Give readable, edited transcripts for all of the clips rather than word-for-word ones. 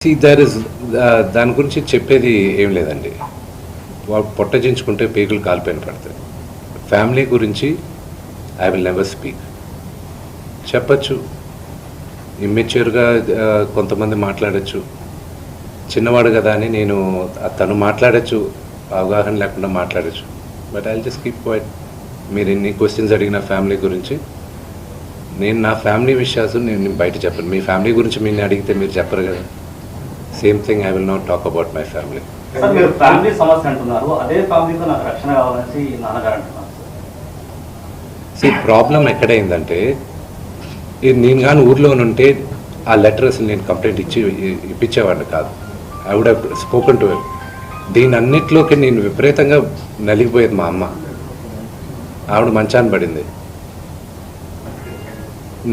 దాని గురించి చెప్పేది ఏం లేదండి. వాళ్ళు పొట్టజించుకుంటే పేగులు కాలిపోయిన పడతాయి. ఫ్యామిలీ గురించి ఐ విల్ నెవర్ స్పీక్. చెప్పచ్చు, ఇమ్మెచ్యూర్గా కొంతమంది మాట్లాడచ్చు, చిన్నవాడు కదా అని నేను తను మాట్లాడచ్చు, అవగాహన లేకుండా మాట్లాడచ్చు. But I just keep quiet. మీరు ఎన్ని క్వశ్చన్స్ అడిగిన ఫ్యామిలీ గురించి, నేను నా ఫ్యామిలీ విషయాలు నేను బయట చెప్పను. మీ ఫ్యామిలీ గురించి మీరు అడిగితే మీరు చెప్పరు కదా. Same thing, I will not talk about my family. Sir, మీరు ఫ్యామిలీ సమస్య అంటున్నారు, అదే ఫ్యామిలీతో నాకు రక్షణ కావాలని నాన్నగారు అంటున్నారు. ప్రాబ్లం ఎక్కడైందంటే, నేను కానీ ఊర్లో ఉంటే ఆ లెటర్ అసలు నేను కంప్లైంట్ ఇప్పించేవాడిని కాదు. I would have spoken to him. దీని అన్నిట్లోకి నేను విపరీతంగా నలిగిపోయేది. మా అమ్మ, ఆవిడ మంచాన్ని పడింది.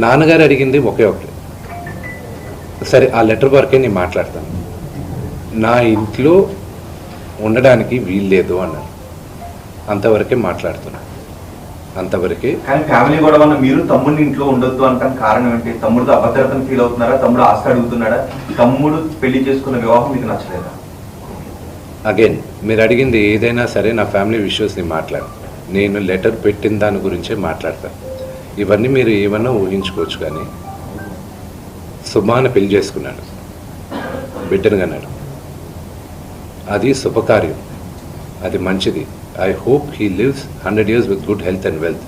నాన్నగారు అడిగింది ఒకే ఒకటి, సరే ఆ లెటర్ వరకే నేను మాట్లాడతాను, నా ఇంట్లో ఉండడానికి వీల్లేదు అన్నారు. అంతవరకే మాట్లాడుతున్నా, అంతవరకే. కానీ ఫ్యామిలీ కూడా మీరు తమ్ముడిని ఇంట్లో ఉండొద్దు అంటానికి కారణం ఏంటి? తమ్ముడితో అభద్రతను ఫీల్ అవుతున్నారా? తమ్ముడు ఆస్తి అడుగుతున్నాడా? తమ్ముడు పెళ్లి చేసుకున్న వివాహం మీకు నచ్చలేదా? అగైన్, మీరు అడిగింది ఏదైనా సరే నా ఫ్యామిలీ విషయస్ని మాట్లాడు. నేను లెటర్ పెట్టిన దాని గురించే మాట్లాడతాను. ఇవన్నీ మీరు ఏమన్నా ఊహించుకోవచ్చు. కానీ సుమాన పెళ్లి చేసుకున్నాడు, బిడ్డను కన్నాడు. అది శుభకార్యం, అది మంచిది. I hope he lives 100 years with good health and wealth.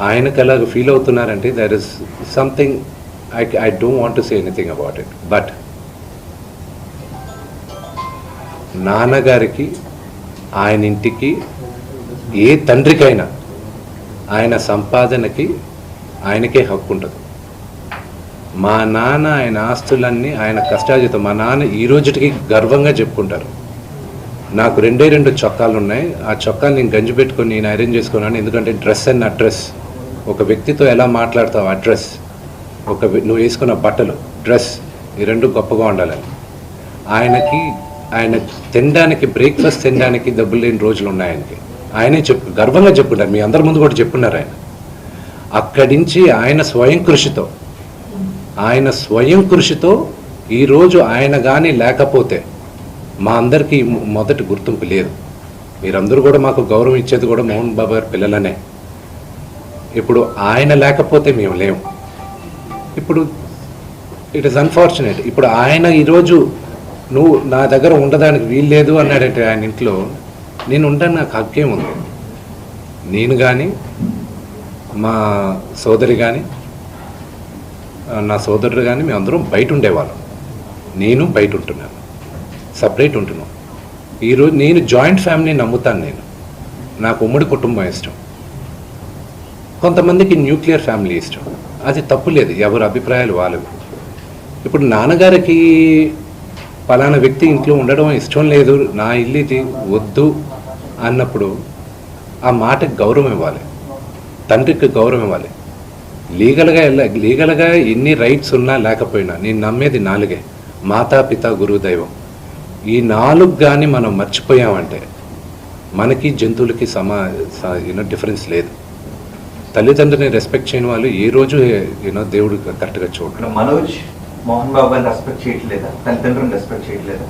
ఆయనకు అలాగ ఫీల్ అవుతున్నారంటే there is something. I don't want to say anything about it. But నాన్నగారికి, ఆయన ఇంటికి, ఏ తండ్రికైనా ఆయన సంపాదనకి ఆయనకే హక్కు ఉంటుంది. మా నాన్న ఆయన ఆస్తులన్నీ ఆయన కష్టార్జితం. మా నాన్న ఈ రోజుకి గర్వంగా చెప్పుకుంటారు, నాకు 2 చొక్కాలు ఉన్నాయి, ఆ చొక్కాలు నేను గంజి పెట్టుకొని నేను ఐరన్ చేసుకున్నాను. ఎందుకంటే డ్రెస్ అండ్ అడ్రస్, ఒక వ్యక్తితో ఎలా మాట్లాడతావు అడ్రస్, నువ్వు వేసుకున్న బట్టలు, డ్రెస్, ఈ 2 గొప్పగా ఉండాలని. ఆయన తినడానికి, బ్రేక్ఫాస్ట్ తినడానికి డబ్బులు లేని రోజులు ఉన్నాయి ఆయనకి. ఆయనే గర్వంగా చెప్పుకుంటారు, మీ అందరి ముందు కూడా చెప్పున్నారు. ఆయన అక్కడి నుంచి ఆయన స్వయం కృషితో ఈరోజు ఆయన కానీ లేకపోతే మా అందరికీ మొదటి గుర్తింపు లేదు. మీరందరూ కూడా మాకు గౌరవం ఇచ్చేది కూడా మోహన్ బాబు గారి పిల్లలనే. ఇప్పుడు ఆయన లేకపోతే మేము లేము. ఇప్పుడు ఇట్ ఈస్ అన్ఫార్చునేట్. ఇప్పుడు ఆయన ఈరోజు నువ్వు నా దగ్గర ఉండడానికి వీల్లేదు అన్నాడంటే ఆయన ఇంట్లో, నేను ఉంటాను, నాకు హక్కేం ఉంది. నేను కానీ, మా సోదరి కానీ, నా సోదరుడు కానీ, మేమందరం బయట ఉండేవాళ్ళం. నేను బయట ఉంటున్నాను, సపరేట్ ఉంటున్నాను. ఈరోజు నేను జాయింట్ ఫ్యామిలీని నమ్ముతాను. నాకు ఉమ్మడి కుటుంబం ఇష్టం. కొంతమందికి న్యూక్లియర్ ఫ్యామిలీ ఇష్టం. అది తప్పు లేదు, ఎవరి అభిప్రాయాలు వాళ్ళవి. ఇప్పుడు నాన్నగారికి పలానా వ్యక్తి ఇంట్లో ఉండడం ఇష్టం లేదు, నా ఇల్లు ఇది వద్దు అన్నప్పుడు ఆ మాటకి గౌరవం ఇవ్వాలి, తండ్రికి గౌరవం ఇవ్వాలి. లీగల్గా ఎన్ని రైట్స్ ఉన్నా లేకపోయినా నేను నమ్మేది 4: మాతా, పిత, గురువు, దైవం. ఈ 4 కానీ మనం మర్చిపోయామంటే మనకి జంతువులకి డిఫరెన్స్ లేదు. తల్లిదండ్రులని రెస్పెక్ట్ చేయని వాళ్ళు ఏ రోజు దేవుడు కరెక్ట్గా చూడరు. మనోజ్ మోహన్ బాబు గారిని రెస్పెక్ట్ చేయట్లేదా? తల్లిదండ్రులను రెస్పెక్ట్ చేయట్లేదా?